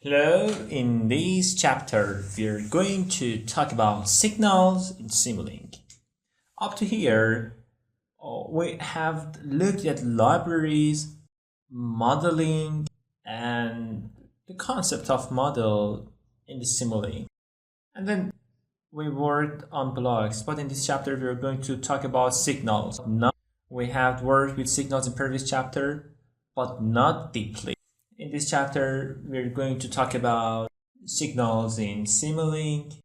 Hello, in this chapter we're going to talk about signals in Simulink. Up to here, we have looked at libraries, modeling, and the concept of model in the Simulink. And then we worked on blocks, but in this chapter we're going to talk about signals. Now, we have worked with signals in previous chapter, but not deeply. In this chapter, we're going to talk about signals in Simulink,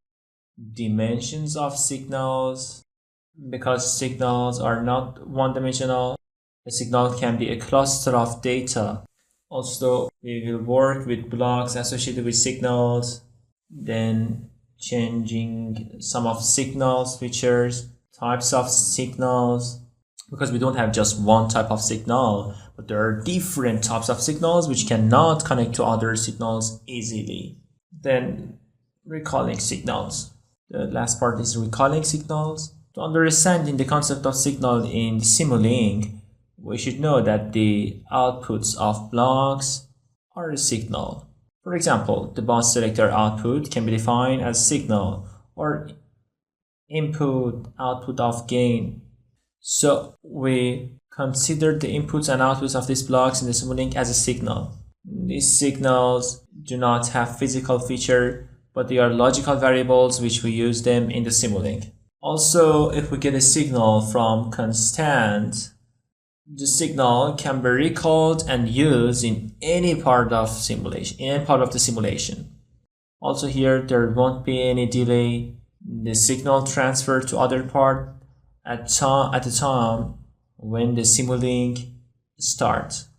dimensions of signals, because signals are not one-dimensional. A signal can be a cluster of data. Also, we will work with blocks associated with signals, then changing some of signals features, types of signals, because we don't have just one type of signal, but there are different types of signals which cannot connect to other signals easily. Then recalling signals. The last part is recalling signals. To understanding the concept of signal in Simulink, we should know that the outputs of blocks are a signal. For example, the bus selector output can be defined as signal or input output of gain. So we consider the inputs and outputs of these blocks in the Simulink as a signal. These signals do not have physical feature, but they are logical variables which we use them in the Simulink. Also, if we get a signal from constant, the signal can be recalled and used in any part of simulation, in any part of the simulation. Also here, there won't be any delay. The signal transfer to other part at the time when the Simulink starts.